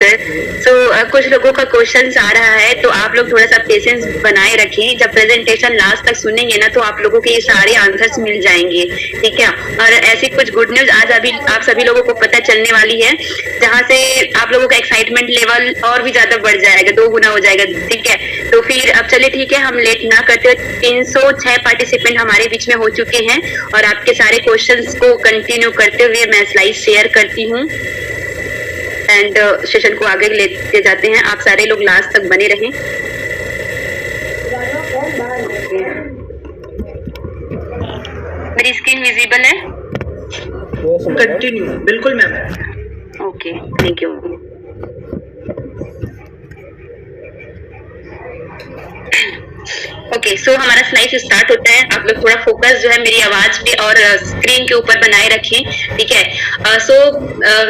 सो कुछ लोगों का क्वेश्चन आ रहा है, तो आप लोग थोड़ा सा पेशेंस बनाए रखें। जब प्रेजेंटेशन लास्ट तक सुनेंगे ना, तो आप लोगों के ये सारे आंसर्स मिल जाएंगे, ठीक है। और ऐसी कुछ गुड न्यूज आज अभी आप सभी लोगों को पता चलने वाली है, जहाँ से आप लोगों का एक्साइटमेंट लेवल और भी ज्यादा बढ़ जाएगा, 2 गुना हो जाएगा, ठीक है। तो फिर अब चलिए ठीक है, हम लेट ना करते। 306 पार्टिसिपेंट हमारे बीच में हो चुके हैं, और आपके सारे क्वेश्चंस को कंटिन्यू करते हुए मैं स्लाइड शेयर करती हूँ एंड सेशन को आगे लेते जाते हैं। आप सारे लोग लास्ट तक बने रहें। मेरी स्क्रीन विजिबल है? कंटिन्यू, बिल्कुल ma'am. Okay, thank you. Okay, so हमारा स्लाइड स्टार्ट होता है। आप लोग थोड़ा फोकस जो है मेरी आवाज पे और स्क्रीन के ऊपर बनाए रखें, ठीक है। So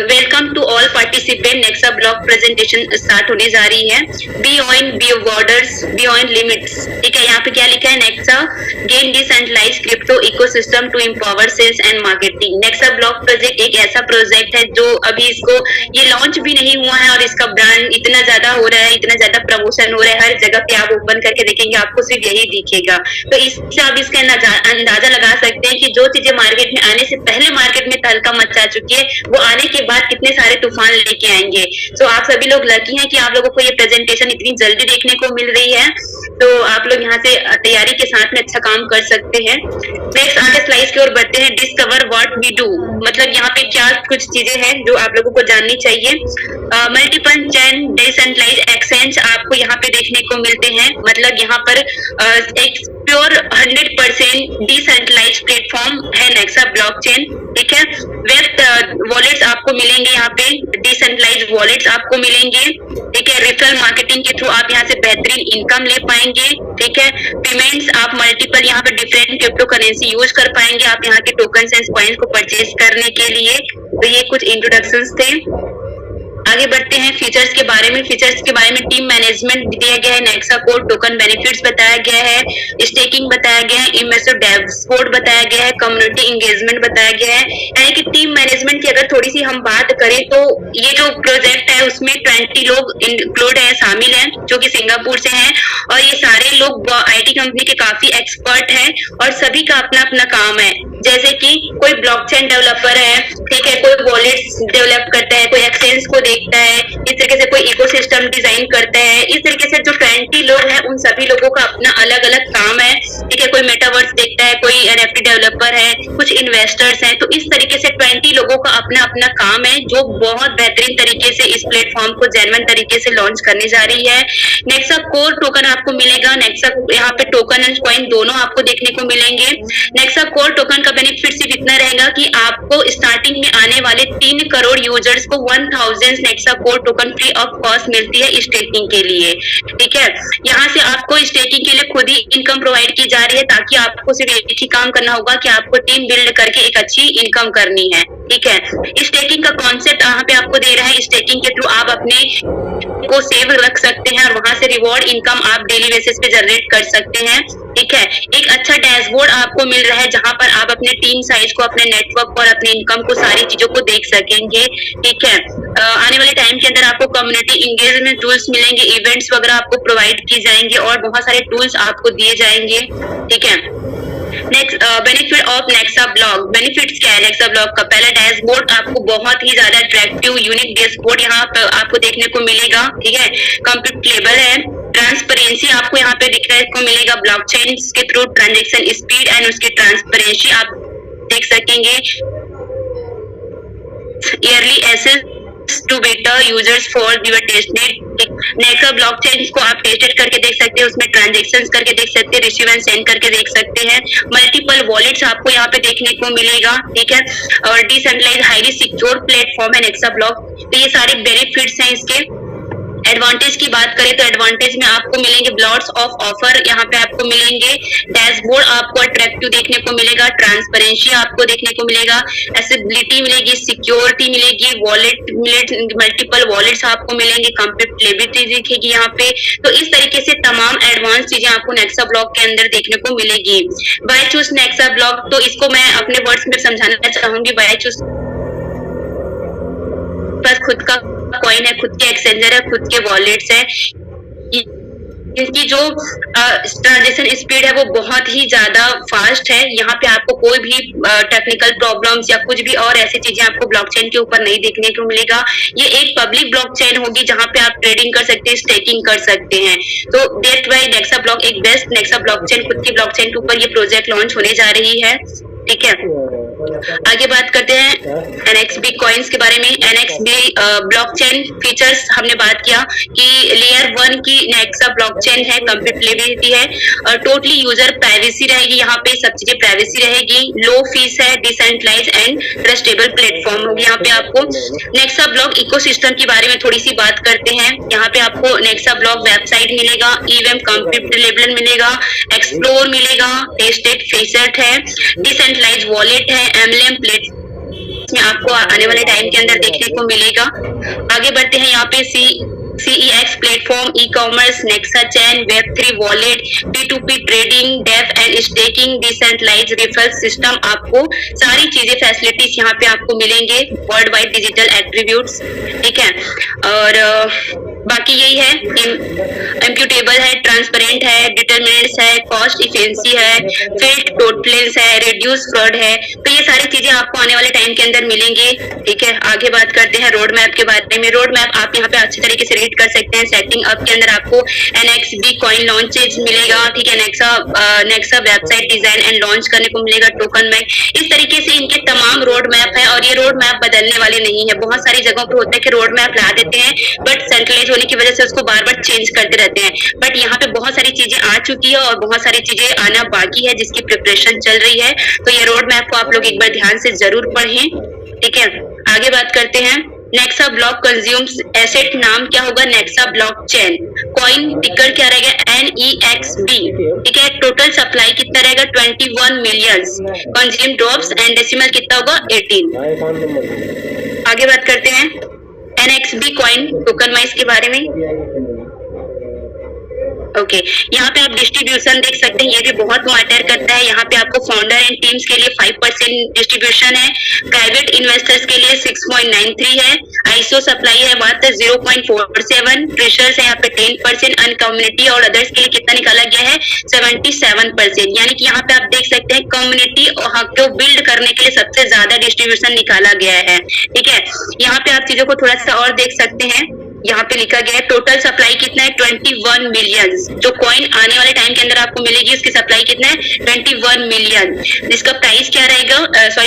welcome to all participant. Nexa block presentation start होने जा रही है। बियॉन्ड बॉर्डर्स, बियॉन्ड लिमिट्स, ठीक है। यहाँ पे क्या लिखा है? Nexa gain decentralize crypto ecosystem to empower sales and marketing. Nexa block project एक ऐसा प्रोजेक्ट है जो अभी इसको ये लॉन्च भी नहीं हुआ है, और इसका ब्रांड इतना ज्यादा हो रहा है, इतना ज्यादा प्रमोशन हो रहा है, हर जगह पे आप ओपन करके देखेंगे आपको सिर्फ यही दिखेगा। तो इससे आप इसका अंदाजा लगा सकते हैं कि जो चीजें मार्केट में आने से पहले मार्केट में तहलका मचा चुकी है, वो आने के बाद कितने सारे तूफान लेके आएंगे। सो आप सभी लोग लकी हैं कि आप लोगों को ये प्रेजेंटेशन इतनी जल्दी देखने को मिल रही है, तो आप लोग यहाँ से तैयारी के साथ में अच्छा काम कर सकते हैं। नेक्स्ट आगे स्लाइड की ओर बढ़ते हैं। डिस्कवर व्हाट वी डू, मतलब यहाँ पे क्या कुछ चीजें हैं जो आप लोगों को जाननी चाहिए। मल्टीपल चेन डिसेंट्रलाइज एक्सचेंज आपको यहाँ पे देखने को मिलते हैं, मतलब यहाँ पर एक प्योर 100% डिसेंट्रलाइज प्लेटफॉर्म है नेक्सा ब्लॉकचेन, ठीक है। वेब वॉलेट्स आपको मिलेंगे, यहाँ पे डिसेंट्रलाइज वॉलेट्स आपको मिलेंगे, ठीक है। रिफरल मार्केटिंग के थ्रू आप यहाँ से बेहतरीन इनकम ले पाएंगे, ठीक है। पेमेंट्स आप मल्टीपल यहाँ पे डिफरेंट क्रिप्टो करेंसी यूज कर पाएंगे आप यहाँ के टोकन एंड कॉइन्स को परचेज करने के लिए। तो ये कुछ इंट्रोडक्शंस थे। आगे बढ़ते हैं फीचर्स के बारे में। फीचर्स के बारे में टीम मैनेजमेंट दिया गया है, नेक्सा कोड टोकन बेनिफिट्स बताया गया है, स्टेकिंग बताया गया है, इन्वेस्टर डैशबोर्ड बताया गया है, कम्युनिटी एंगेजमेंट बताया गया है। यानी कि टीम मैनेजमेंट की अगर थोड़ी सी हम बात करें तो ये जो प्रोजेक्ट है उसमें 20 लोग इंक्लूड है, शामिल हैं, जो कि सिंगापुर से हैं, और ये सारे लोग IT कंपनी के काफी एक्सपर्ट हैं, और सभी का अपना अपना काम है। जैसे कि कोई ब्लॉकचेन डेवलपर है, ठीक है, कोई वॉलेट्स डेवलप करता है, कोई एक्सचेंज को देखता है, इस तरीके से कोई इकोसिस्टम डिजाइन करता है। इस तरीके से जो 20 लोग हैं उन सभी लोगों का अपना अलग अलग काम है, ठीक है। कोई मेटावर्स देखता है, कोई NFT डेवलपर है, कुछ इन्वेस्टर्स हैं। तो इस तरीके से 20 लोगों का अपना अपना काम है, जो बहुत बेहतरीन तरीके से इस प्लेटफॉर्म को जेन्युइन तरीके से लॉन्च करने जा रही है। नेक्सा कोर टोकन आपको मिलेगा, नेक्सा यहाँ पे टोकन एंड कॉइन दोनों आपको देखने को मिलेंगे। नेक्सा कोर टोकन का बेनिफिट सिर्फ इतना रहेगा कि आपको स्टार्टिंग में आने वाले 3 करोड़ यूजर्स को 1000 Nexa core token free of cost मिलती है स्टेकिंग के लिए, ठीक है। यहाँ से आपको स्टेकिंग के लिए खुद ही इनकम प्रोवाइड की जा रही है, ताकि आपको सिर्फ एक ही काम करना होगा कि आपको टीम बिल्ड करके एक अच्छी इनकम करनी है, ठीक है। स्टेकिंग का कॉन्सेप्ट यहाँ पे आपको दे रहा है। स्टेकिंग के थ्रू आप अपने को सेव रख सकते हैं, और वहां से रिवॉर्ड इनकम आप डेली बेसिस पे जनरेट कर सकते हैं, ठीक है। एक अच्छा डैशबोर्ड आपको मिल रहा है, जहां पर आप अपने टीम साइज को, अपने नेटवर्क और अपने इनकम को, सारी चीजों को देख सकेंगे, ठीक है। आने वाले टाइम के अंदर आपको कम्युनिटी इंगेजमेंट टूल्स मिलेंगे, इवेंट्स वगैरह आपको प्रोवाइड की जाएंगे, और बहुत सारे टूल्स आपको दिए जाएंगे, ठीक है। Next benefit of Nexa block. Benefits क्या है नेक्सा ब्लॉक का? पहला डैशबोर्ड आपको बहुत ही ज्यादा अट्रैक्टिव यूनिक डैशबोर्ड यहाँ पर आपको देखने को मिलेगा, ठीक है। कंप्यूटेबल है। ट्रांसपेरेंसी आपको यहाँ पे दिखने को मिलेगा, ब्लॉकचेन के थ्रू ट्रांजेक्शन स्पीड एंड उसकी ट्रांसपेरेंसी आप देख सकेंगे। Early access to better users for your tested Nexa blockchain को आप टेस्टेड करके देख सकते हैं, उसमें ट्रांजेक्शंस करके देख सकते हैं, रिसीव एंड सेंड करके देख सकते हैं। मल्टीपल वॉलेट्स आपको यहाँ पे देखने को मिलेगा, ठीक है। और डिसेंट्रलाइज हाईली सिक्योर प्लेटफॉर्म है नेक्सा ब्लॉक। तो ये सारे बेनिफिट्स हैं इसके। एडवांटेज की बात करें तो एडवांटेज में आपको मिलेंगे ब्लॉट्स ऑफ ऑफर, यहाँ पे आपको मिलेंगे। डैशबोर्ड आपको अट्रैक्टिव देखने को मिलेगा, ट्रांसपेरेंसी आपको देखने को मिलेगा, एसेबिलिटी मिलेगी, सिक्योरिटी मिलेगी, वॉलेट मल्टीपल वॉलेट्स आपको मिलेंगे, कंप्यूटेबिलिटी दिखेगी यहाँ पे। तो इस तरीके से तमाम एडवांस चीजें आपको नेक्सा ब्लॉक के अंदर देखने को मिलेगी। बाय चूज नेक्सा ब्लॉक, तो इसको मैं अपने वर्ड्स में समझाना चाहूंगी। बाय चूज बस खुद का कॉइन है, खुद के एक्सचेंजर है, खुद के वॉलेट्स है। इनकी जो ट्रांजेक्शन स्पीड है वो बहुत ही ज्यादा फास्ट है। यहाँ पे आपको कोई भी टेक्निकल प्रॉब्लम्स या कुछ भी और ऐसी चीजें आपको ब्लॉकचेन के ऊपर नहीं देखने को मिलेगा। ये एक पब्लिक ब्लॉकचेन होगी जहाँ पे आप ट्रेडिंग कर सकते हैं, स्टेकिंग कर सकते हैं। तो दैट वाई नेक्सा ब्लॉक एक बेस्ट नेक्सा ब्लॉकचेन, खुद की ब्लॉकचेन के ऊपर ये प्रोजेक्ट लॉन्च होने जा रही है। ठीक है, आगे बात करते हैं NXB कॉइन्स के बारे में। NXB ब्लॉकचेन फीचर्स हमने बात किया कि लेयर 1 की नेक्सा ब्लॉकचेन है, कंप्यूटेबिलिटी है और टोटली यूजर प्राइवेसी रहेगी। यहाँ पे सब चीजें प्राइवेसी रहेगी, लो फीस है, डिसेंट्रलाइज एंड ट्रस्टेबल प्लेटफॉर्म होगी। यहाँ पे आपको नेक्सा ब्लॉक इकोसिस्टम के बारे में थोड़ी सी बात करते हैं। यहाँ पे आपको नेक्सा ब्लॉक वेबसाइट मिलेगा, ईवीएम कंप्यूटेबल मिलेगा, एक्सप्लोर मिलेगा, टेस्टेड फीचर है, डिसेंट्रलाइज वॉलेट है, एमएलएम प्लेट में आपको आने वाले टाइम के अंदर देखने को मिलेगा। आगे बढ़ते हैं, यहाँ पे CEX platform, e commerce, Nexa chain, वेब3 wallet, P2P trading, DeFi and staking, decentralize referral system, आपको सारी चीजें फैसिलिटीज यहाँ पे आपको मिलेंगे, वर्ल्ड वाइड डिजिटल एट्रीब्यूट्स। ठीक है, और बाकी यही है, इम्प्यूटेबल है, ट्रांसपेरेंट है, डिटरमिनेंट्स है, कॉस्ट इफिशिएंसी है, फिल्ड टोटल्स है, रिड्यूस फ्रॉड है। तो ये सारी चीजें आपको आने वाले टाइम के अंदर मिलेंगे। ठीक है, आगे बात करते हैं रोड मैप के बारे में। रोड मैप आप यहाँ पे अच्छे तरीके से रीड कर सकते हैं। सेटिंग अप के अंदर आपको NXB कॉइन लॉन्चेज मिलेगा। ठीक है, Nexa website design and launch करने को मिलेगा, टोकन मैक, इस तरीके से इनके तमाम रोड मैप है और ये रोड मैप बदलने वाले नहीं है। बहुत सारी जगहों पर होता है कि रोड मैप ला देते हैं बट सेंट्रलाइज होने की वजह से उसको बार बार चेंज करते रहते हैं। बट यहाँ पे बहुत सारी चीजें आ चुकी है और बहुत सारी चीजें आना बाकी है जिसकी प्रिपरेशन चल रही है। तो ये रोड मैप को आप लोग एक बार ध्यान से जरूर पढ़ें। ठीक है, आगे बात करते हैं। नेक्सा ब्लॉक कंज्यूम्स एसेट, नाम क्या होगा? Nexa blockchain. कॉइन टिकर क्या रहेगा? NEXB। ठीक है, टोटल सप्लाई कितना रहेगा? 21 millions. Consume drops and decimal कितना होगा? 18। आगे बात करते हैं NXB कॉइन टोकन वाइज के बारे में। ओके, यहाँ पे आप डिस्ट्रीब्यूशन देख सकते हैं, ये भी बहुत मैटर करता है। यहाँ पे आपको फाउंडर एंड टीम्स के लिए 5% डिस्ट्रीब्यूशन है, प्राइवेट इन्वेस्टर्स के लिए 6.93 है, आईसीओ सप्लाई है मात्र 0.47, फ्रेशर्स है यहाँ पे 10%, अन कम्युनिटी और अदर्स के लिए कितना निकाला गया है? 77%। यानी कि यहाँ पे आप देख सकते हैं कम्युनिटी हक को बिल्ड करने के लिए सबसे ज्यादा डिस्ट्रीब्यूशन निकाला गया है। ठीक है, यहाँ पे आप चीजों को थोड़ा सा और देख सकते हैं। यहाँ पे लिखा गया है टोटल सप्लाई कितना है? 21 मिलियन। जो कॉइन आने वाले टाइम के अंदर आपको मिलेगी उसकी सप्लाई कितना है? 21 मिलियन। इसका प्राइस क्या रहेगा?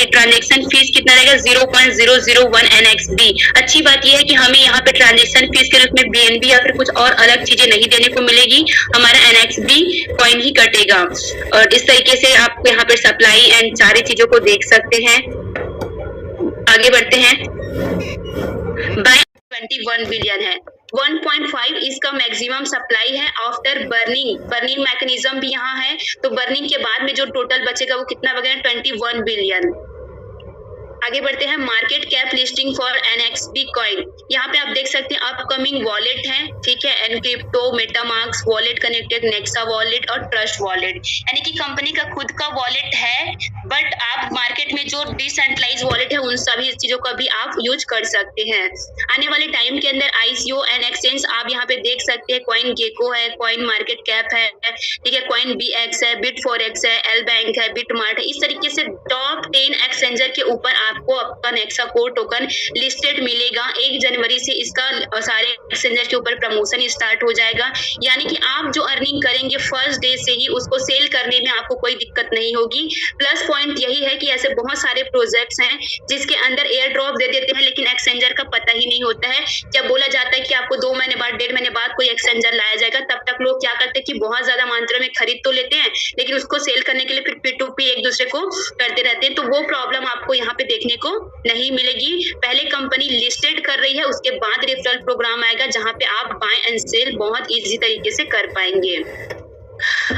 ट्रांजेक्शन फीस कितना रहेगा? 0.001 NXB। अच्छी बात यह है कि हमें यहाँ पे ट्रांजेक्शन फीस के रूप में BNB या फिर कुछ और अलग चीजें नहीं देने को मिलेगी, हमारा NXB कॉइन ही कटेगा। और इस तरीके से आप यहाँ पे सप्लाई एंड सारी चीजों को देख सकते हैं। आगे बढ़ते हैं। 21 बिलियन है, 1.5 इसका मैक्सिमम सप्लाई है आफ्टर बर्निंग मैकेनिज्म भी यहाँ है। तो बर्निंग के बाद में जो टोटल बचेगा वो कितना बचेगा? 21 बिलियन। आगे बढ़ते हैं। Market cap listing for NXB coin, यहाँ पे आप देख सकते हैं अपकमिंग वॉलेट है। ठीक है, Encrypto, MetaMask wallet, connected Nexa wallet और ट्रस्ट वॉलेट, यानी कि कंपनी का खुद का वॉलेट है बट आप मार्केट में जो डिसेंट्रलाइज वॉलेट है उन सभी चीजों का भी आप यूज कर सकते हैं। आने वाले टाइम के अंदर ICO एंड एक्सचेंज आप यहाँ पे देख सकते हैं, कॉइन गेको है, कॉइन मार्केट कैप है, ठीक है, कॉइन BX है, बिट4x है, एल बैंक है, बिटमार्ट है। इस तरीके से टॉप 10 एक्सचेंजर के ऊपर आपको आपका नेक्सा कोर टोकन लिस्टेड मिलेगा। 1 जनवरी से इसका सारे एक्सचेंजर के ऊपर प्रमोशन स्टार्ट हो जाएगा, यानी कि आप जो अर्निंग करेंगे फर्स्ट डे से ही उसको सेल करने में आपको कोई दिक्कत नहीं होगी। प्लस पॉइंट यही है कि ऐसे बहुत सारे प्रोजेक्ट्स हैं जिसके अंदर एयर ड्रॉप दे देते हैं लेकिन एक्सचेंजर का पता ही नहीं होता है। जब बोला जाता है कि आपको 2 महीने बाद 1.5 महीने बाद कोई एक्सचेंजर लाया जाएगा, तब तक लोग क्या करते हैं कि बहुत ज्यादा मात्रा में खरीद तो लेते हैं लेकिन उसको सेल करने के लिए फिर P2P एक दूसरे को करते रहते हैं। तो वो प्रॉब्लम आपको यहाँ पे देखने को नहीं मिलेगी। पहले कंपनी लिस्टेड कर रही है, उसके बाद रेफरल प्रोग्राम आएगा जहां पे आप बाय एंड सेल बहुत इजी तरीके से कर पाएंगे।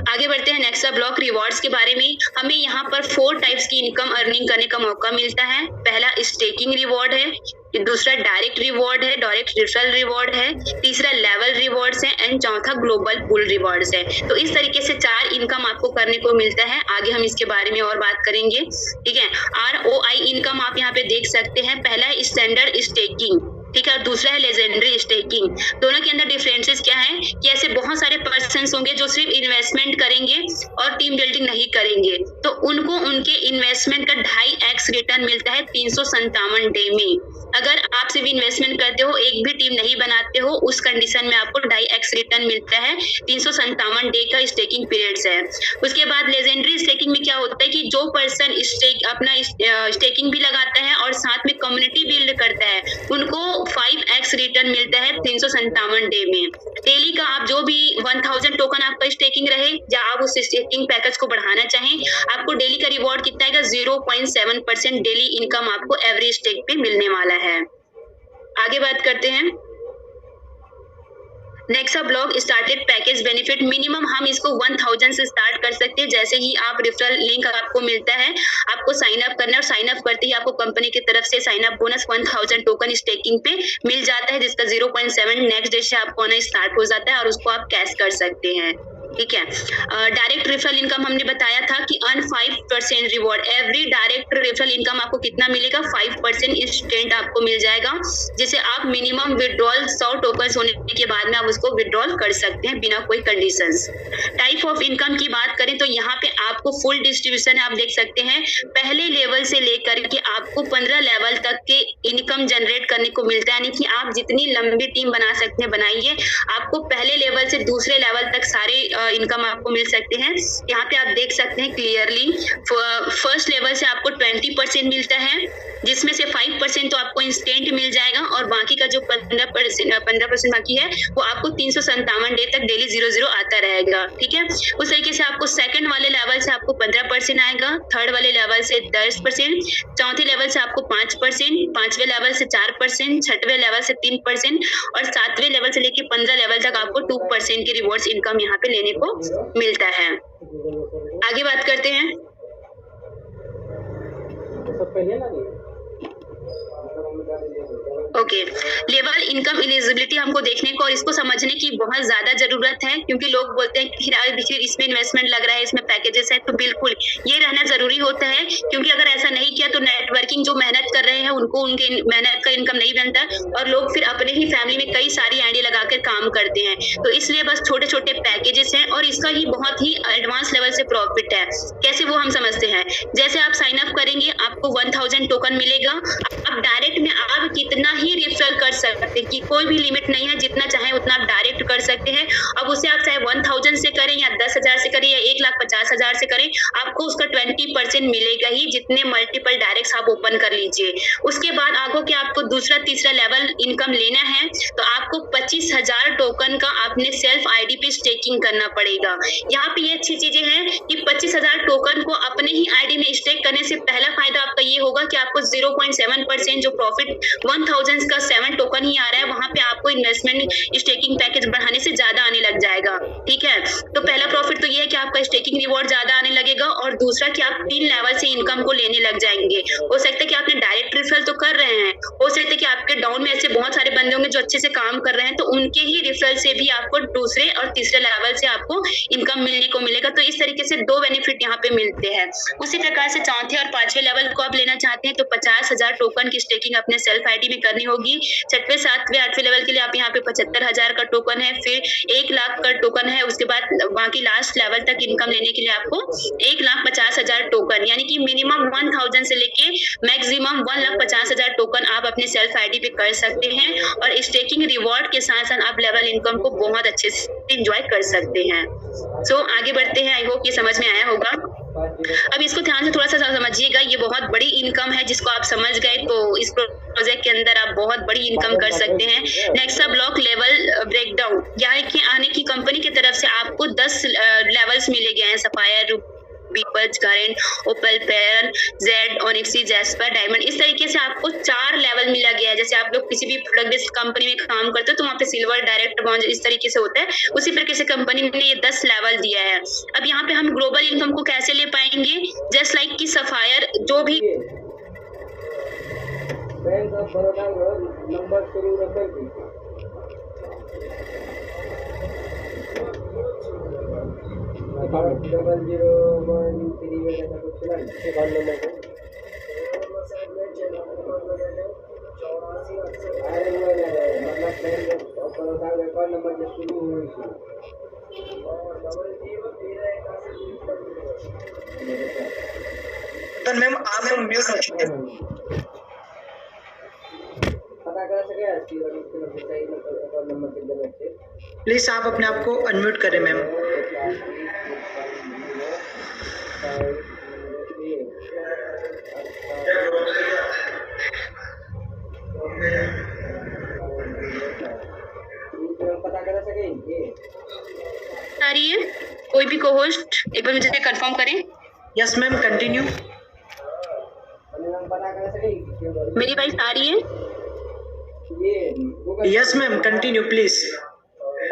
आगे बढ़ते हैं नेक्सा ब्लॉक रिवॉर्ड्स के बारे में। हमें यहाँ पर 4 टाइप्स की इनकम अर्निंग करने का मौका मिलता है। पहला स्टेकिंग रिवॉर्ड है, दूसरा डायरेक्ट रिवॉर्ड है, डायरेक्ट रेफरल रिवॉर्ड है, तीसरा लेवल रिवॉर्ड्स है एंड चौथा ग्लोबल पूल रिवॉर्ड्स है। तो इस तरीके से 4 इनकम आपको करने को मिलता है। आगे हम इसके बारे में और बात करेंगे। ठीक है, ROI इनकम आप यहाँ पे देख सकते हैं। पहला है स्टैंडर्ड स्टेकिंग, ठीक है, और दूसरा है लेजेंडरी स्टेकिंग। दोनों के अंदर डिफरेंसेस क्या है कि ऐसे बहुत सारे पर्सन्स होंगे जो सिर्फ इन्वेस्टमेंट करेंगे और टीम बिल्डिंग नहीं करेंगे, तो उनको उनके इन्वेस्टमेंट का 2.5x रिटर्न मिलता है 357 डे में। अगर आप सिर्फ इन्वेस्टमेंट करते हो, एक भी टीम नहीं बनाते हो, उस कंडीशन में आपको 2.5x रिटर्न मिलता है। 357 डे का स्टेकिंग पीरियड्स है। उसके बाद लेजेंडरी स्टेकिंग में क्या होता है कि जो पर्सन अपना स्टेकिंग भी लगाता है और साथ में कम्युनिटी बिल्ड करता है, उनको 5x रिटर्न मिलता है 357 डे में। डेली का आप जो भी 1000 टोकन आपका स्टेकिंग रहे या आप उस स्टेकिंग पैकेज को बढ़ाना चाहें, आपको डेली का रिवॉर्ड कितना आएगा, 0.7% डेली इनकम आपको एवरेज स्टेक पे मिलने वाला है। आगे बात करते हैं। Next blog started package benefit. Minimum हम इसको 1000 से स्टार्ट कर सकते हैं। जैसे ही आप रेफरल लिंक आपको मिलता है, आपको साइन अप करना है और साइन अप करते ही आपको कंपनी की तरफ से sign up bonus 1000 token staking पे मिल जाता है, जिसका 0.7 नेक्स्ट डे से आपको आना स्टार्ट हो जाता है और उसको आप कैश कर सकते हैं। ठीक है। डायरेक्ट रेफरल इनकम हमने बताया था कि earn 5% reward. Every direct referral income आपको कितना मिलेगा, 5% इंस्टेंट आपको मिल जाएगा, जिसे आप मिनिमम विड्रॉल 100 टोकन होने के बाद में आप उसको विड्रॉल कर सकते हैं बिना कोई कंडीशंस। टाइप ऑफ इनकम की बात करें तो यहाँ पे आपको फुल डिस्ट्रीब्यूशन आप देख सकते हैं। पहले लेवल से लेकर के आपको 15 लेवल तक के इनकम जनरेट करने को मिलता है, यानी कि आप जितनी लंबी टीम बना सकते हैं बनाइए, आपको पहले लेवल से दूसरे लेवल तक सारे इनकम आपको मिल सकते हैं। यहाँ पे आप देख सकते हैं क्लियरली, फर्स्ट लेवल से आपको 20% मिलता है, जिसमें से 5% तो आपको इंस्टेंट मिल जाएगा और बाकी का जो 15% बाकी है वो आपको 357 डे तक डेली 0-0 आता रहेगा। ठीक है। उस तरीके से आपको सेकंड वाले लेवल से आपको 15% आएगा, थर्ड वाले लेवल से 10%, चौथे लेवल से आपको 5%, पांचवें लेवल से 4%, छठवें लेवल से 3% और सातवें लेवल से लेकर 15 लेवल तक आपको 2% की रिवॉर्ड्स इनकम यहाँ पे लेने को मिलता है। आगे बात करते हैं। ओके, लेवल इनकम एलिजिबिलिटी हमको देखने को और इसको समझने की बहुत ज्यादा जरूरत है, क्योंकि लोग बोलते हैं कि देखिए इसमें इन्वेस्टमेंट लग रहा है, इसमें पैकेजेस है, तो बिल्कुल ये रहना जरूरी होता है, क्योंकि अगर ऐसा नहीं किया तो नेटवर्किंग जो मेहनत कर रहे हैं उनको उनके मेहनत का इनकम नहीं बनता और लोग फिर अपने ही फैमिली में कई सारी आइडिया लगाकर काम करते हैं। तो इसलिए बस छोटे छोटे पैकेजेस हैं और इसका ही बहुत ही एडवांस लेवल से प्रॉफिट है। कैसे वो हम समझते हैं। जैसे आप साइन अप करेंगे, आपको 1000 टोकन मिलेगा। आप डायरेक्ट में आप कितना ही रेफरल कर सकते हैं कि कोई भी लिमिट नहीं है, जितना चाहे उतना आप डायरेक्ट कर सकते हैं। अब उसे आप चाहे 1000 से करें या 10,000 से करें या 1,50,000 से करें, आपको उसका 20% मिलेगा ही, जितने मल्टीपल डायरेक्ट आप ओपन कर लीजिए। उसके बाद आगे के आपको दूसरा तीसरा लेवल इनकम लेना है तो आपको 25,000 टोकन का अपने सेल्फ आईडी पे स्टेकिंग करना पड़ेगा। यहाँ पे ये अच्छी चीजें हैं कि 25,000 टोकन को अपने ही आईडी में स्टेक करने से पहला फायदा आपका ये होगा कि आपको 0.7% जो प्रॉफिट 1000 का 7 टोकन ही आ रहा है, वहां पे आपको इन्वेस्टमेंट स्टेकिंग पैकेज बढ़ाने से ज्यादा आने लग जाएगा। ठीक है। तो पहला प्रॉफिट तो ये है कि आपका स्टेकिंग रिवॉर्ड ज्यादा आने लगेगा और दूसरा कि आप 3 लेवल से इनकम को लेने लग जाएंगे। हो सकता है कि आपने डायरेक्ट रेफरल तो कर रहे हैं, हो सकता है कि आपके डाउन में ऐसे बहुत सारे बंदे होंगे जो अच्छे से काम कर रहे हैं, तो उनके ही रेफरल से भी आपको दूसरे और तीसरे लेवल से आपको इनकम मिलने को मिलेगा। तो इस तरीके से 2 बेनिफिट यहाँ पे मिलते हैं। उसी प्रकार से चौथे और पांचवें लेवल को आप लेना चाहते हैं तो 50,000 टोकन की स्टेकिंग अपने सेल्फ आईडी में करनी होगी। छठवें सातवें आठवें लेवल के लिए आप यहाँ पे 75,000 का टोकन है, फिर 1 लाख का टोकन है। उसके बाद बाकी लास्ट लेवल तक इनकम लेने के लिए आपको 1,50,000 टोकन, यानी कि मिनिमम 1000 से लेके मैक्सिमम 1,50,000 टोकन आप अपने सेल्फ आईडी पे कर सकते हैं और स्टेकिंग रिवॉर्ड के साथ साथ आप लेवल इनकम को बहुत अच्छे से एंजॉय कर सकते हैं। सो आगे बढ़ते हैं। आई होप ये समझ में आया होगा। अब इसको ध्यान से थोड़ा सा समझिएगा, ये बहुत बड़ी इनकम है, जिसको आप समझ गए तो इस प्रोजेक्ट के अंदर आप बहुत बड़ी इनकम कर सकते हैं। नेक्स्ट ब्लॉक लेवल ब्रेकडाउन, यहाँ के आने की कंपनी की तरफ से आपको 10 लेवल्स मिले गए हैं। सफायर, पीपल्स, गारेंट, ओपल, पेरन, जेड, ओनिक्सी, जैस्पर, डायमंड, इस तरीके से आपको 4 लेवल मिला गया है। जैसे आप लोग किसी भी प्रोडक्ट बेस्ड कंपनी में काम करते हो तो वहाँ पे सिल्वर, डायरेक्ट, ब्रॉन्ज इस तरीके से होता है, उसी प्रकार से कंपनी ने ये 10 लेवल दिया है। अब यहाँ पे हम ग्लोबल इनकम को कैसे ले पाएंगे, जस्ट लाइक कि सफायर जो भी बैंक ऑफ बड़ौदा नंबर शुरू रखेगी। अकाउंट 0013 ऐसा कुछ चला अकाउंट नंबर को रेकॉर्ड नंबर जो शुरू हुई थी तो मैम आप म्यूट हो चुके हैं। पता कर सके इसकी सही रेकॉर्ड नंबर कितने बच्चे प्लीज आप अपने आप को अनम्यूट करें मैम। पता कर सके आ रही है कोई भी को होस्ट एक बार मुझे कंफर्म करें। Yes ma'am continue. पता कर सके मेरी वॉइस आ रही है? ये yes ma'am continue please.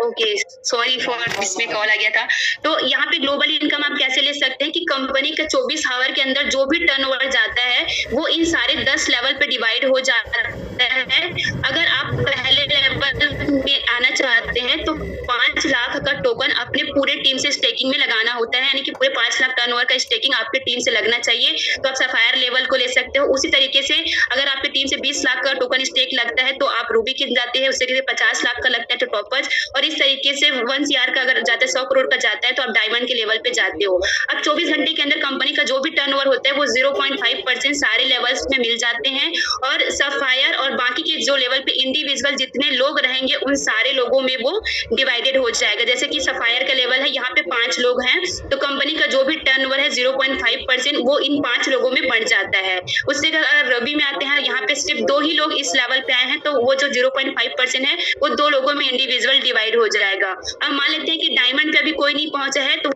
Okay sorry for इसमें कॉल आ गया था। तो यहाँ पे ग्लोबल इनकम आप कैसे ले सकते हैं कि कंपनी का 24 आवर के अंदर जो भी टर्नओवर जाता है वो इन सारे 10 लेवल पे डिवाइड हो जाता है। अगर आप पहले लेवल में आना चाहते हैं तो 5 लाख का टोकन अपने पूरे टीम से स्टेकिंग में लगाना होता है, यानी कि पूरे 5 लाख टर्नओवर का स्टेकिंग आपके टीम से लगना चाहिए तो आप सफायर लेवल को ले सकते हो। उसी तरीके से अगर आपकी टीम से 20 लाख का टोकन स्टेक लगता है तो आप रूबी के जाते हैं, उससे 50 लाख का लगता है तो टॉपर्स, और इस तरीके से 1 CR का अगर जाता है 100 करोड़ का जाता है तो आप डायमंड के लेवल पे जाते हो। अब 24 घंटे के अंदर कंपनी का जो भी टर्नओवर होता है वो 0.5% सारे लेवल्स में मिल जाते हैं, और सफायर और बाकी के जो लेवल पे इंडिविजुअल जितने लोग रहेंगे उन सारे लोगों में वो डिवाइडेड हो जाएगा। जैसे कि सफायर का लेवल है, यहाँ पे 5 लोग हैं तो कंपनी का जो भी टर्नओवर है 0.5% वो इन 5 लोगों में बढ़ जाता है। उससे अगर रवि में आते हैं, यहाँ पे सिर्फ 2 ही लोग इस लेवल पे आए हैं तो वो जो 0.5% है वो 2 लोगों में इंडिविजुअल डिवाइड हो जाएगा। अब मान लेते हैं कि डायमंड पे अभी कोई नहीं पहुंचा है तो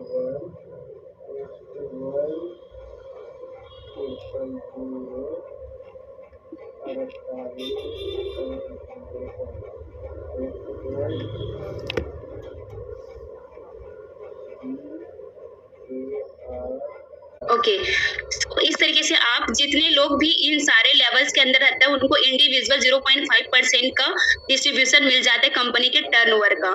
ओके इस तरीके से आप जितने लोग भी इन सारे लेवल्स के अंदर रहते हैं उनको इंडिविजुअल 0.5% का डिस्ट्रीब्यूशन मिल जाता है कंपनी के टर्नओवर का।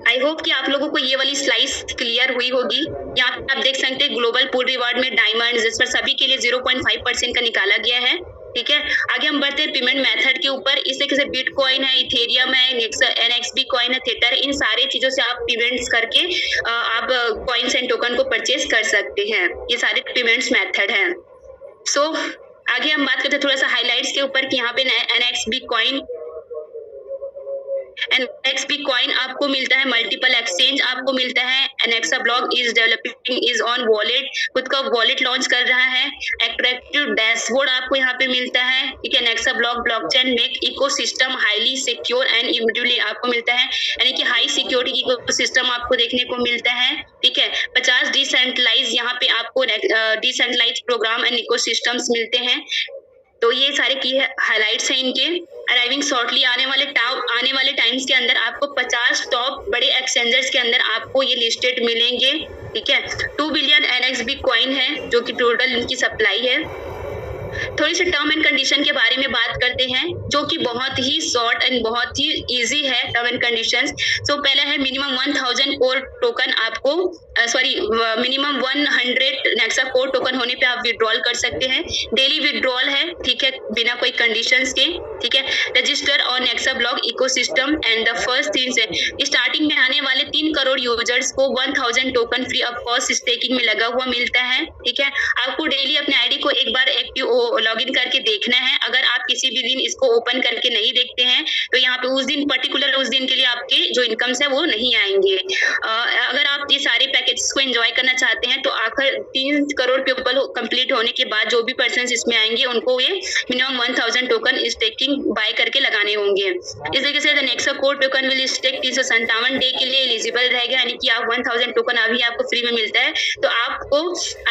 आई होप कि आप लोगों को ये वाली स्लाइस क्लियर हुई होगी। यहाँ पे आप देख सकते हैं ग्लोबल पूल रिवार्ड में डायमंड जिस पर सभी के लिए 0.5% का निकाला गया है। ठीक है, आगे हम बढ़ते हैं पेमेंट मेथड के ऊपर। इस तरीके से बिटकॉइन है, इथेरियम है, NXB कॉइन है, थेटर है, इन सारे चीजों से आप पेमेंट्स करके आप कॉइन्स एंड टोकन को परचेज कर सकते हैं। ये सारे पेमेंट्स मेथड हैं। सो आगे हम बात करते हैं थोड़ा सा हाइलाइट्स के ऊपर कि यहाँ पे NXB कॉइन आपको मिलता है, मल्टीपल एक्सचेंज आपको मिलता है, Anexa block is developing is on wallet, खुद का वॉलेट लॉन्च कर रहा है, अट्रैक्टिव डैशबोर्ड आपको यहाँ पे मिलता है। ठीक है, Anexa block blockchain make ecosystem highly secure and immediately आपको मिलता है, यानी कि हाई सिक्योरिटी इकोसिस्टम आपको देखने को मिलता है। ठीक है, 50 डिसेंट्रलाइज यहाँ पे आपको डिसेंट्रलाइज प्रोग्राम एंड इकोसिस्टम्स मिलते हैं। तो ये सारे की हाइलाइट्स हैं इनके। अराइविंग शॉर्टली आने वाले टाइम्स के अंदर आपको 50 टॉप बड़े एक्सचेंजर्स के अंदर आपको ये लिस्टेड मिलेंगे। ठीक है, 2 बिलियन NXB कॉइन है जो कि टोटल इनकी सप्लाई है। थोड़ी सी टर्म एंड कंडीशन के बारे में बात करते हैं जो कि बहुत ही शॉर्ट एंड बहुत ही इजी है टर्म एंड कंडीशंस। सो पहला है मिनिमम 1000 कोर टोकन आपको मिनिमम 100 नेक्सा कोर टोकन होने पे आप विड्रॉल कर सकते हैं। डेली विड्रॉल है, ठीक है, बिना कोई कंडीशंस के। ठीक है, रजिस्टर और Nexa block ecosystem and the first things है स्टार्टिंग में आने वाले 3 करोड़ यूजर्स को 1000 token free of cost staking में लगा हुआ मिलता है। ठीक है, आपको डेली अपने आईडी को एक बार एक्टिव लॉगिन करके देखना है। अगर आप किसी भी दिन इसको ओपन करके नहीं देखते हैं तो यहाँ पे उस दिन के लिए आपके जो इनकम्स है वो नहीं आएंगे। अगर आप ये सारे पैकेजेस को एंजॉय करना चाहते हैं तो आखिर 3 करोड़ पीपल कंप्लीट होने के बाद जो भी पर्सन इसमें आएंगे उनको ये मिनिमम 1000 टोकन स्टेकिंग बाय करके लगाने होंगे। इस तरीके से the Nexa core token will stake 357 day के लिए एलिजिबल रहेगा, यानी कि आप 1000 टोकन अभी आपको फ्री में मिलता है तो आपको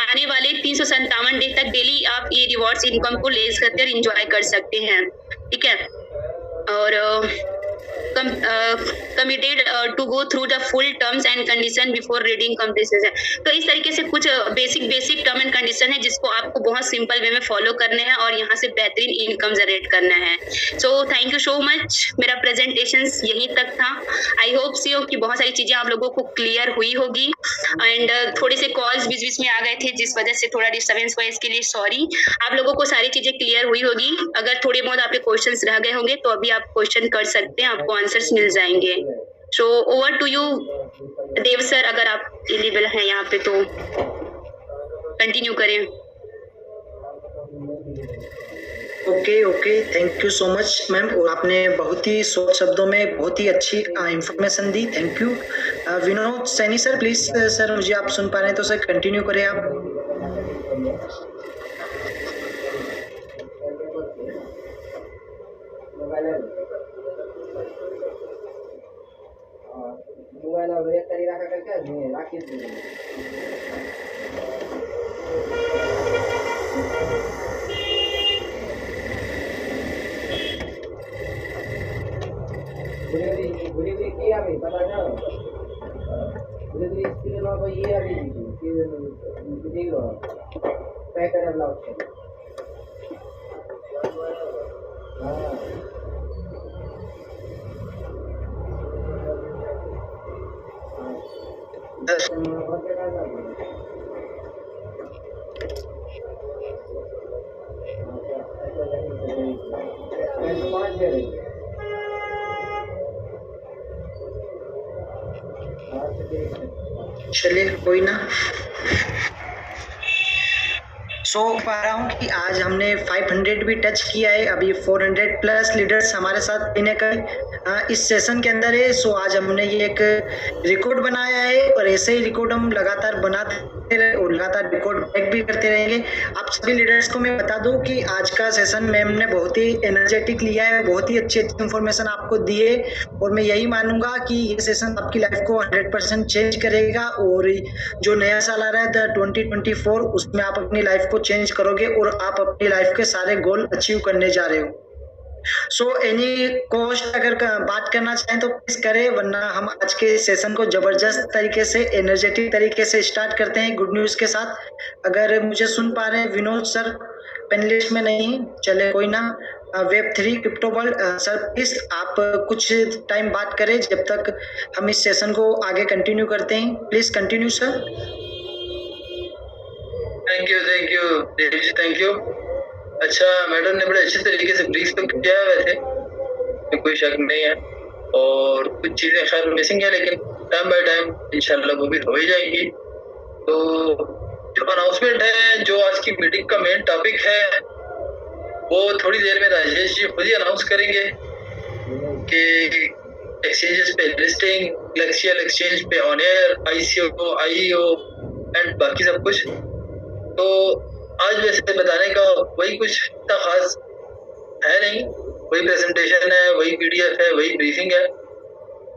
आने वाले 357 डे तक डेली आप ये रिवॉर्ड्स इनकम को ले सकते हैं और इंजॉय कर सकते हैं। ठीक है, और committed to go through the full terms and condition before reading completion है। तो इस तरीके से कुछ बेसिक टर्म एंड कंडीशन है जिसको आपको बहुत सिंपल वे में फॉलो करने हैं और यहाँ से बेहतरीन इनकम जनरेट करना है। So thank you so much, मेरा प्रेजेंटेशन यहीं तक था। आई होप सी हो कि बहुत सारी चीजें आप लोगों को क्लियर हुई होगी। एंड थोड़े से कॉल्स बीच बीच में आ गए थे जिस वजह से थोड़ा डिस्टर्बेंस हुआ, इसके लिए सॉरी। आप लोगों को सारी चीजें क्लियर हुई होगी। अगर थोड़े बहुत आपके क्वेश्चंस रह गए होंगे तो अभी आप क्वेश्चन कर सकते हैं, आपको आंसर्स मिल जाएंगे। So over to you Dev sir, अगर आप एलिजिबल हैं यहाँ पे तो कंटिन्यू करें। Okay, thank you so much ma'am. और आपने बहुत ही शॉर्ट शब्दों में बहुत ही अच्छी information the, thank you. Vinod Saini sir please, sir मुझे आप सुन पा रहे हैं तो सर कंटिन्यू करें आप। मोबाइल एक तरी राखा करके राखी बुरी किया भाई पता जाओ बुरी इसके लिए कोई ये अभी देख लो पैक कर लो हां चलिए कोई ना। सो पा रहा हूँ कि आज हमने 500 भी टच किया है, अभी 400 प्लस लीडर्स हमारे साथ इन्हें कर इस सेशन के अंदर है। सो आज हमने ये एक रिकॉर्ड बनाया है और ऐसे ही रिकॉर्ड हम लगातार बनाते रहे और लगातार रिकॉर्ड बैक भी करते रहेंगे। आप सभी लीडर्स को मैं बता दूं कि आज का सेशन मैम ने बहुत ही एनर्जेटिक लिया है, बहुत ही अच्छी इन्फॉर्मेशन आपको दी है और मैं यही मानूंगा कि ये सेशन आपकी लाइफ को 100% चेंज करेगा। और जो नया साल आ रहा है 2024, उसमें आप अपनी लाइफ को चेंज करोगे और आप अपनी लाइफ के सारे गोल अचीव करने जा रहे हो। सो एनी कॉस्ट अगर बात करना चाहें तो प्लीज करें, वरना हम आज के सेशन को जबरदस्त तरीके से एनर्जेटिक तरीके से स्टार्ट करते हैं गुड न्यूज के साथ। अगर मुझे सुन पा रहे हैं विनोद सर, पैनलिस्ट में नहीं, चले कोई ना। Web3 crypto world sir please आप कुछ टाइम बात करें जब तक हम इस सेशन को आगे कंटिन्यू करते हैं। Please continue sir. Thank you thank you. अच्छा, मैडम ने बड़े अच्छे तरीके से ब्रीफ तो किया है, वैसे कोई शक नहीं है और कुछ चीज़ें खैर मिसिंग है, लेकिन टाइम बाय टाइम इंशाल्लाह वो भी हो ही जाएंगी। तो जो अनाउंसमेंट है, जो आज की मीटिंग का मेन टॉपिक है, वो थोड़ी देर में राजेश जी खुद ही अनाउंस करेंगे कि एक्सचेंजेस पे लिस्टिंग, ग्लेक्सियल एक्सचेंज पे on air, ICO, IEO and बाकी सब कुछ। तो आज वैसे बताने का वही कुछ इतना खास है नहीं, वही प्रेजेंटेशन है, वही PDF है, वही ब्रीफिंग है।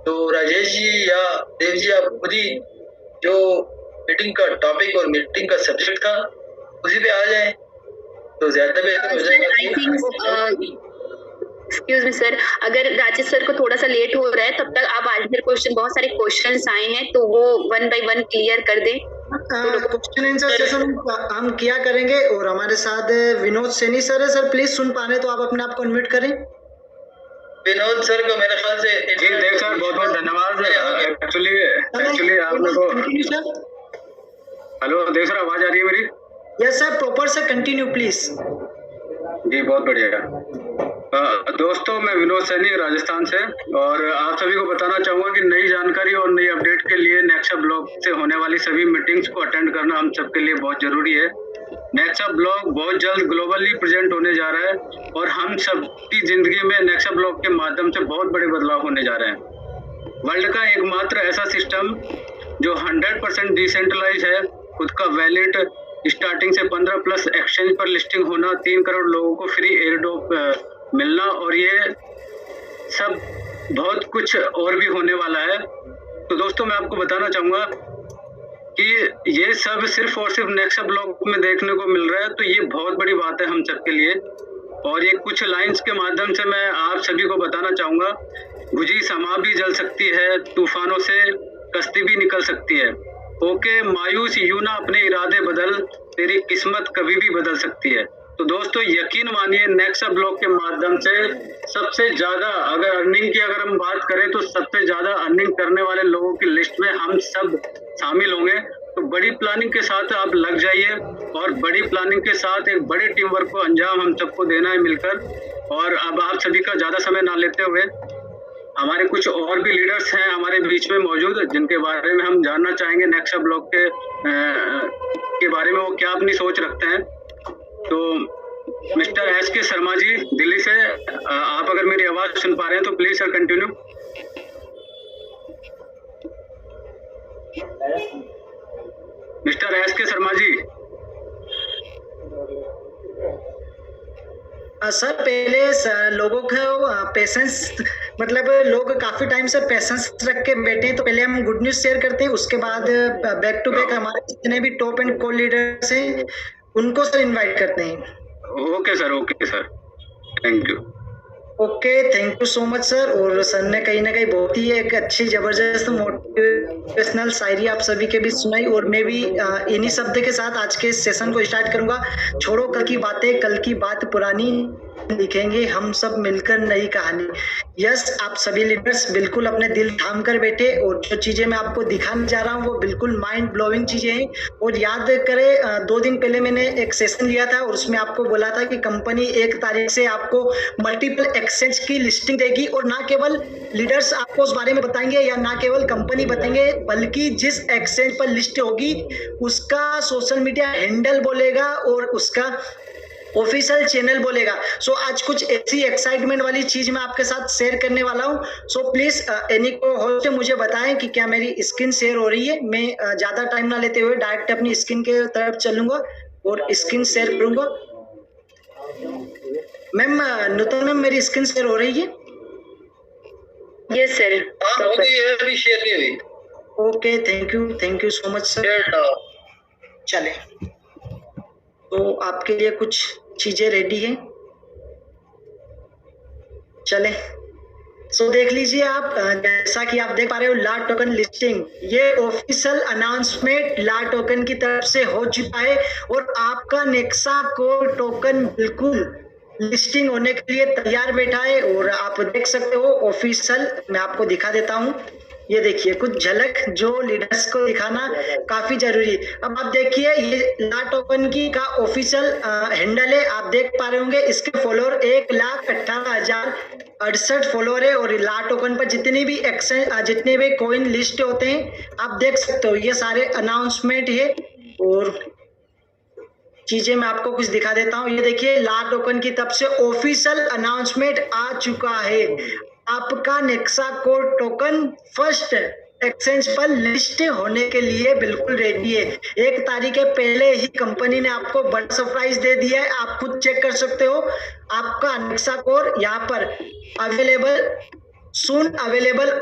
तो राजेश जी या देव जी आप खुद ही जो मीटिंग का टॉपिक और मीटिंग का सब्जेक्ट था उसी पे आ जाएं तो ज्यादा बेहतर हो जाएगा। एक्सक्यूज मी सर, अगर राजेश सर को थोड़ा सा लेट हो रहा है तब तक आप आज क्वेश्चन, बहुत सारे क्वेश्चंस आए हैं तो वो 1 बाय 1 क्लियर कर दें। क्वेश्चन आंसर सेशन हम किया करेंगे और हमारे साथ विनोद सैनी सर है। सर प्लीज सुन पा रहे तो आप अपने आप को अनम्यूट करें। विनोद सर को मेरे ख्याल से जी देव सर बहुत बहुत धन्यवाद। एक्चुअली आप लोगों को, हेलो देव सर आवाज आ रही है मेरी? यस सर, प्रॉपर से कंटिन्यू प्लीज। जी बहुत बढ़िया। दोस्तों मैं विनोद सैनी राजस्थान से, और आप सभी को बताना चाहूँगा कि नई जानकारी और नई अपडेट के लिए नेक्सा ब्लॉग से होने वाली सभी मीटिंग्स को अटेंड करना हम सबके लिए बहुत जरूरी है। नेक्सा ब्लॉग बहुत जल्द ग्लोबली प्रेजेंट होने जा रहा है और हम सबकी जिंदगी में नेक्सा ब्लॉग के माध्यम से बहुत बड़े बदलाव होने जा रहे हैं। वर्ल्ड का एकमात्र ऐसा सिस्टम जो 100% डिसेंट्रलाइज है, खुद का वैलिड, स्टार्टिंग से 15 प्लस एक्सचेंज पर लिस्टिंग होना, 3 करोड़ लोगों को फ्री एयरड्रॉप मिलना, और ये सब बहुत कुछ और भी होने वाला है। तो दोस्तों मैं आपको बताना चाहूँगा कि ये सब सिर्फ और सिर्फ नेक्सा ब्लॉग में देखने को मिल रहा है, तो ये बहुत बड़ी बात है हम सबके लिए। और ये कुछ लाइंस के माध्यम से मैं आप सभी को बताना चाहूँगा, बुझी समा भी जल सकती है, तूफानों से कश्ती भी निकल सकती है। ओके मायूस यूं ना अपने इरादे बदल, तेरी किस्मत कभी भी बदल सकती है। तो दोस्तों यकीन मानिए नेक्सा ब्लॉक के माध्यम से सबसे ज्यादा अगर अर्निंग की अगर हम बात करें तो सबसे ज्यादा अर्निंग करने वाले लोगों की लिस्ट में हम सब शामिल होंगे। तो बड़ी प्लानिंग के साथ आप लग जाइए और बड़ी प्लानिंग के साथ एक बड़े टीम वर्क को अंजाम हम सबको देना है मिलकर। और अब आप सभी का ज्यादा समय ना लेते हुए हमारे कुछ और भी लीडर्स हैं हमारे बीच में मौजूद जिनके बारे में हम जानना चाहेंगे नेक्सा ब्लॉक के बारे में वो क्या अपनी सोच रखते हैं। तो मिस्टर SK शर्मा जी दिल्ली से, आप अगर मेरी आवाज सुन पा रहे हैं तो please sir continue. Mister SK Sharma ji. Sir पहले लोगों को पेशेंस, मतलब लोग काफी टाइम से पेशेंस रख के बैठे हैं, तो पहले हम गुड न्यूज शेयर करते हैं, उसके बाद बैक टू बैक हमारे जितने भी टॉप एंड को लीडर्स हैं उनको सर इनवाइट करते हैं। Okay sir, thank you. Okay, thank you so much sir. और सर ने कहीं ना कहीं बहुत ही एक अच्छी जबरदस्त मोटिवेशनल शायरी आप सभी के बीच सुनाई, और मैं भी इन्हीं शब्द के साथ आज के सेशन को स्टार्ट करूंगा। छोड़ो कल की बातें, कल की बात पुरानी, लिखेंगे हम सब मिलकर नई कहानी। यस, आप सभी लीडर्स बिल्कुल अपने दिल थाम कर बैठे, और जो चीजें मैं आपको दिखाने जा रहा हूँ वो बिल्कुल माइंड ब्लोइंग चीजें हैं। और याद करें 2 दिन पहले मैंने एक सेशन लिया था और उसमें आपको बोला था कि कंपनी 1 तारीख से आपको मल्टीपल एक्सचेंज की लिस्टिंग देगी, और ना केवल लीडर्स आपको उस बारे में बताएंगे या ना केवल कंपनी बताएंगे, बल्कि जिस एक्सचेंज पर लिस्ट होगी उसका सोशल मीडिया हैंडल बोलेगा और उसका ऑफिशियल चैनल बोलेगा। सो आज कुछ ऐसी एक्साइटमेंट वाली चीज मैं आपके साथ शेयर करने वाला हूँ। सो प्लीज एनी को होस्ट मुझे बताएं कि क्या मेरी स्क्रीन शेयर हो रही है। मैं ज्यादा टाइम ना लेते हुए डायरेक्ट अपनी स्क्रीन के तरफ चलूंगा और स्क्रीन शेयर करूंगा। मैम नूतन मैम, मेरी स्क्रीन शेयर हो रही है? Yes sir. अभी शेयर नहीं हुई। Okay, thank you so much sir. चले, तो आपके लिए कुछ चीजें रेडी हैं, चले। सो देख लीजिए आप, जैसा कि आप देख पा रहे हो ला टोकन लिस्टिंग, ये ऑफिशियल अनाउंसमेंट ला टोकन की तरफ से हो चुका है, और आपका नेक्सा कोर टोकन बिल्कुल लिस्टिंग होने के लिए तैयार बैठा है। और आप देख सकते हो ऑफिशियल, मैं आपको दिखा देता हूँ, ये देखिए कुछ झलक जो लीडर्स को दिखाना काफी जरूरी है। अब आप देखिए ये ला टोकन की का ऑफिशियल हैंडल है, आप देख पा रहे होंगे इसके फॉलोअर 1,18,068 फॉलोअर है। और ला टोकन पर जितनी भी एक्सचेंज, जितने भी कॉइन लिस्ट होते हैं आप देख सकते हो, ये सारे अनाउंसमेंट है। और चीजें मैं आपको कुछ दिखा देता हूँ, ये देखिए ला टोकन की तरफ से ऑफिशियल अनाउंसमेंट आ चुका है। आपका Nexa core token first exchange पर लिस्ट होने के लिए बिल्कुल रेडी है। 1 तारीख के पहले ही कंपनी ने आपको बड़ा सरप्राइज दे दिया है, आप खुद चेक कर सकते हो। आपका नेक्सा कोर यहाँ पर अवेलेबल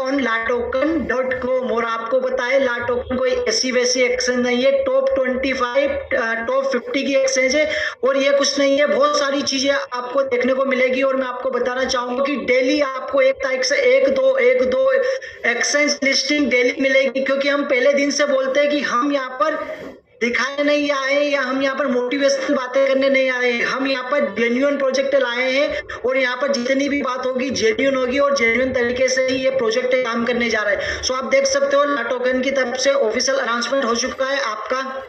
ऑन latoken.com। और आपको बताए ला टोकन कोई ऐसी वैसी एक्सचेंज नहीं है, टॉप 25 टॉप 50 की एक्सचेंज है। और ये कुछ नहीं है, बहुत सारी चीजें आपको देखने को मिलेगी। और मैं आपको बताना चाहूंगा कि डेली आपको 1 तारीख से एक दो एक्सचेंज लिस्टिंग डेली मिलेगी, क्योंकि हम पहले दिन से बोलते हैं कि हम यहाँ पर दिखाने नहीं आए या हम यहाँ पर मोटिवेशनल बातें करने नहीं आए, हम यहाँ पर जेन्युइन प्रोजेक्ट लाए हैं। और यहाँ पर जितनी भी बात होगी जेन्युइन होगी, और जेन्युइन तरीके से ही ये प्रोजेक्ट काम करने जा रहा है। सो आप देख सकते हो ला टोकन की तरफ से ऑफिशियल अनाउंसमेंट हो चुका है। आपका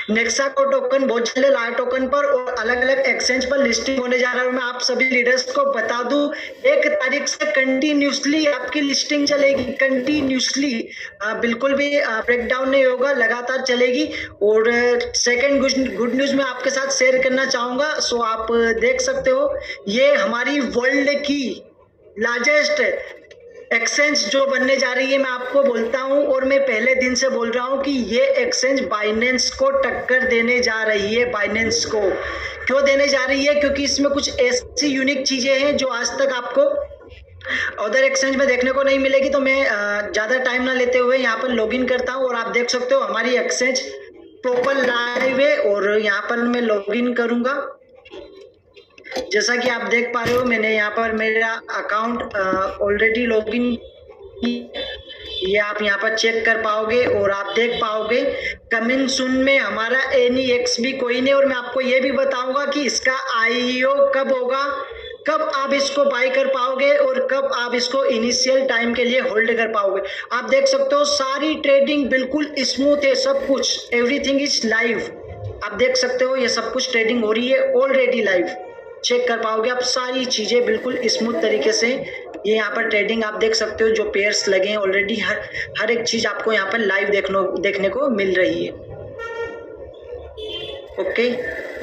नेक्सा को टोकन बहुत जल्द ला टोकन पर और अलग अलग एक्सचेंज पर लिस्टिंग होने जा रहा है। मैं आप सभी लीडर्स को बता दूं 1 तारीख से कंटिन्यूसली आपकी लिस्टिंग चलेगी, कंटिन्यूसली, बिल्कुल भी ब्रेकडाउन नहीं होगा, लगातार चलेगी। और सेकंड गुड न्यूज मैं आपके साथ शेयर करना चाहूंगा। सो आप देख सकते हो ये हमारी वर्ल्ड की लार्जेस्ट एक्सचेंज जो बनने जा रही है, मैं आपको बोलता हूं और मैं पहले दिन से बोल रहा हूं कि ये एक्सचेंज बाइनेंस को टक्कर देने जा रही है। बाइनेंस को क्यों देने जा रही है? क्योंकि इसमें कुछ ऐसी यूनिक चीजें हैं जो आज तक आपको अदर एक्सचेंज में देखने को नहीं मिलेगी। तो मैं ज्यादा टाइम ना लेते हुए यहाँ पर लॉगिन करता हूँ और आप देख सकते हो हमारी एक्सचेंज प्रॉपर लाइव है। और यहाँ पर मैं लॉगिन करूंगा, जैसा कि आप देख पा रहे हो मैंने यहाँ पर मेरा अकाउंट ऑलरेडी लॉगिन, ये आप यहाँ पर चेक कर पाओगे और आप देख पाओगे कमिंग सून में हमारा NEXP कॉइन है। और मैं आपको ये भी बताऊंगा कि इसका IEO कब होगा, कब आप इसको बाय कर पाओगे और कब आप इसको इनिशियल टाइम के लिए होल्ड कर पाओगे। आप देख सकते हो सारी ट्रेडिंग बिल्कुल स्मूथ है, सब कुछ एवरीथिंग इज लाइव। आप देख सकते हो ये सब कुछ ट्रेडिंग हो रही है ऑलरेडी लाइव, चेक कर पाओगे आप सारी चीजें बिल्कुल स्मूथ तरीके से। ये यहाँ पर ट्रेडिंग आप देख सकते हो, जो पेयर्स लगे हैं ऑलरेडी, हर एक चीज आपको यहाँ पर लाइव देखने को मिल रही है। ओके,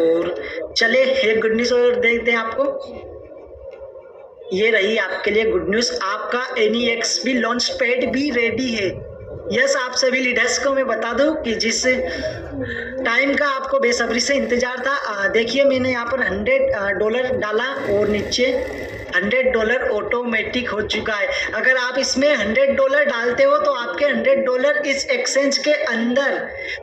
और चले एक गुड न्यूज और देखते हैं आपको। ये रही आपके लिए गुड न्यूज, आपका NEXP लॉन्च पैड भी रेडी है। यस, आप सभी लीडर्स को मैं बता दूं कि जिस टाइम का आपको बेसब्री से इंतजार था, देखिए मैंने यहाँ पर $100 डाला और नीचे $100 ऑटोमेटिक हो चुका है। अगर आप इसमें $100 डालते हो तो आपके $100 इस एक्सचेंज के अंदर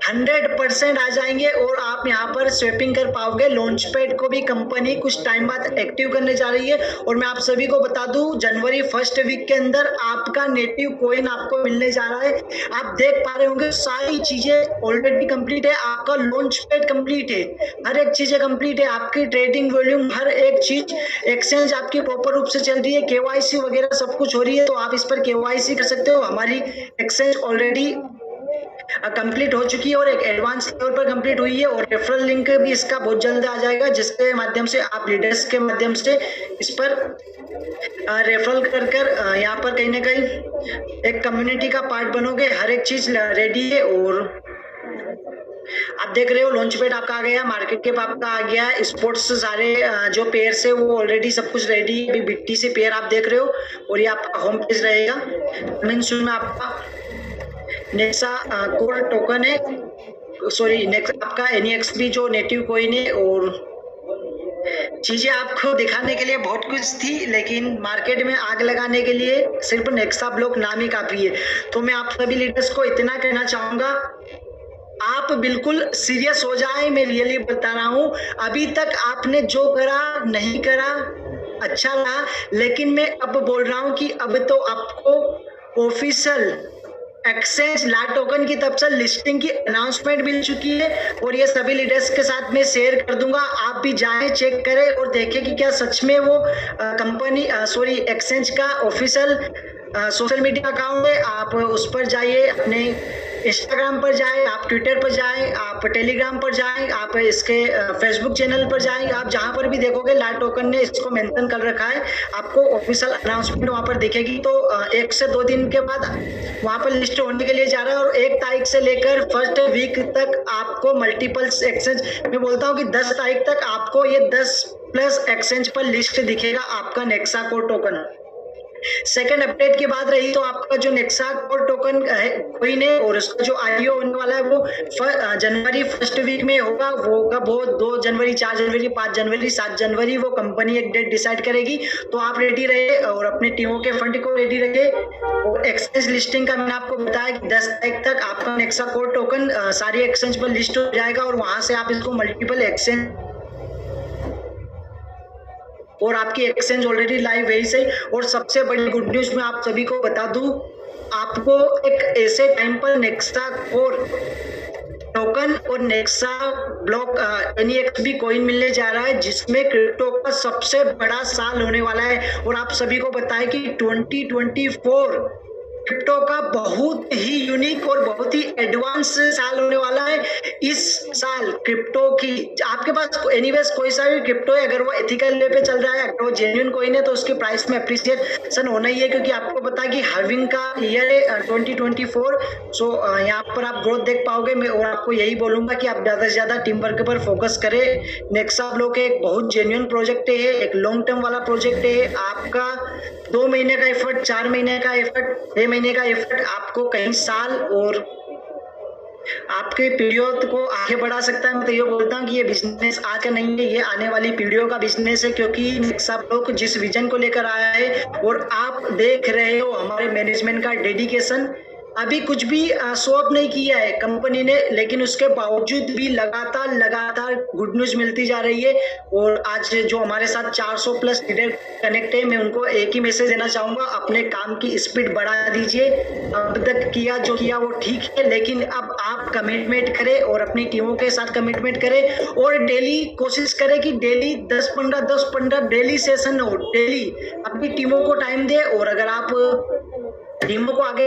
100% आ जाएंगे और आप यहाँ पर स्वैपिंग कर पाओगे। लॉन्च पैड को भी कंपनी कुछ टाइम बाद एक्टिव करने जा रही है और मैं आप सभी को बता दूं जनवरी फर्स्ट वीक के अंदर आपका नेटिव कॉइन आपको मिलने जा रहा है। आप देख पा रहे होंगे सारी चीजें ऑलरेडी कंप्लीट है, आपका लॉन्च पैड कंप्लीट है, हर एक चीजें कंप्लीट है, आपकी ट्रेडिंग वॉल्यूम हर एक चीज, एक्सचेंज आपकी प्रॉपर रूप से चल रही है, KYC वगैरह सब कुछ हो रही है, तो आप इस पर KYC कर सकते हो। हमारी एक्सचेंज ऑलरेडी कंप्लीट हो चुकी है और एक एडवांस लेवल पर कंप्लीट हुई है और रेफरल लिंक भी इसका बहुत जल्द आ जाएगा, जिसके माध्यम से आप लीडर्स के माध्यम से इस पर रेफरल कर यहाँ पर कहीं ना कहीं एक कम्युनिटी का पार्ट बनोगे। हर एक चीज रेडी है और आप देख रहे हो लॉन्च पैड आपका आ गया, मार्केट कैप आपका आ गया, स्पोर्ट्स सारे जो पेयर्स है वो ऑलरेडी सब कुछ रेडी है। अभी BTC पेयर आप देख रहे हो और ये आपका होम पेज रहेगा। मीन में आपका नेक्सा कोर टोकन है, सॉरी नेक्स्ट आपका NEXP जो नेटिव कॉइन है, और चीजें आपको दिखाने के लिए बहुत कुछ थी लेकिन मार्केट में आग लगाने के लिए सिर्फ नेक्सा ब्लॉक नाम ही काफी है। तो मैं आप सभी लीडर्स को इतना कहना चाहूंगा, आप बिल्कुल सीरियस हो जाए, मैं रियली बता रहा हूँ। अभी तक आपने जो करा नहीं करा अच्छा रहा, लेकिन मैं अब बोल रहा हूँ कि अब तो आपको ऑफिशियल एक्सचेंज ला टोकन की तरफ से लिस्टिंग की अनाउंसमेंट मिल चुकी है और ये सभी लीडर्स के साथ मैं शेयर कर दूंगा। आप भी जाएं, चेक करें और देखें कि क्या सच में वो कंपनी सॉरी एक्सचेंज का ऑफिशियल सोशल मीडिया अकाउंट है। आप उस पर जाइए, अपने इंस्टाग्राम पर जाएं, आप ट्विटर पर जाएं, आप टेलीग्राम पर जाएं, आप इसके फेसबुक चैनल पर जाएं, आप जहां पर भी देखोगे ला टोकन ने इसको मेंशन कर रखा है, आपको ऑफिशियल अनाउंसमेंट वहां पर दिखेगी। तो 1 से 2 दिन के बाद वहां पर लिस्ट होने के लिए जा रहा है और 1 तारीख से लेकर फर्स्ट वीक तक आपको मल्टीपल्स एक्सचेंज, मैं बोलता हूँ कि 10 तारीख तक आपको ये 10+ एक्सचेंज पर लिस्ट दिखेगा आपका Nexa core token. Second update की बात रही तो आपका जो नेक्सा कोर टोकन है कॉइन है और उसका जो IEO होने वाला है वो जनवरी फर्स्ट वीक में होगा। वो कब हो, 2 जनवरी, 4 जनवरी, 5 जनवरी, 7 जनवरी, वो कंपनी एक डेट डिसाइड करेगी। तो आप रेडी रहे और अपने टीमों के फंड को रेडी रखे। और एक्सचेंज लिस्टिंग का मैंने आपको बताया कि 10 तारीख तक आपका नेक्सा कोर टोकन सारी एक्सचेंज पर लिस्ट हो जाएगा और वहां से आप इसको मल्टीपल एक्सचेंज, और आपकी एक्सचेंज ऑलरेडी लाइव है सही। और सबसे बड़ी गुड न्यूज मैं आप सभी को बता दूं, आपको एक ऐसे टाइम पर नेक्सा कोर टोकन और नेक्सा ब्लॉक NEXP कॉइन मिलने जा रहा है जिसमें क्रिप्टो का सबसे बड़ा साल होने वाला है। और आप सभी को बताएं कि 2024 क्रिप्टो का बहुत ही यूनिक और बहुत ही एडवांस साल होने वाला है। इस साल क्रिप्टो की आपके पास एनीवेज कोई सा भी क्रिप्टो है, अगर वो एथिकल वे पे चल रहा है, अगर वो जेन्युइन कॉइन है, तो उसके प्राइस में अप्रिसिएशन होना ही है, क्योंकि आपको पता है कि हार्विंग का ईयर है 2024। सो यहाँ पर आप ग्रोथ देख पाओगे। मैं और आपको यही बोलूंगा कि आप ज़्यादा से ज़्यादा टीम वर्क पर फोकस करें। नेक्सा ब्लॉक एक बहुत जेन्युइन प्रोजेक्ट है, एक लॉन्ग टर्म वाला प्रोजेक्ट है। आपका 2 महीने का एफर्ट, 4 महीने का एफर्ट, 6 महीने का एफर्ट आपको कई साल और आपके पीढ़ियों को आगे बढ़ा सकता है। मैं तो ये बोलता हूँ कि ये बिजनेस आज का नहीं है, ये आने वाली पीढ़ियों का बिजनेस है, क्योंकि नेक्सा ब्लॉक जिस विजन को लेकर आया है और आप देख रहे हो हमारे मैनेजमेंट का डेडिकेशन, अभी कुछ भी शो अप नहीं किया है कंपनी ने, लेकिन उसके बावजूद भी लगातार गुड न्यूज मिलती जा रही है। और आज जो हमारे साथ 400 प्लस लीडर कनेक्ट है, मैं उनको एक ही मैसेज देना चाहूंगा, अपने काम की स्पीड बढ़ा दीजिए। अब तक किया जो किया वो ठीक है, लेकिन अब आप कमिटमेंट करें और अपनी टीमों के साथ कमिटमेंट करें और डेली कोशिश करें कि डेली 10-15 डेली सेशन हो, डेली अपनी टीमों को टाइम दे। और अगर आप टीमों को आगे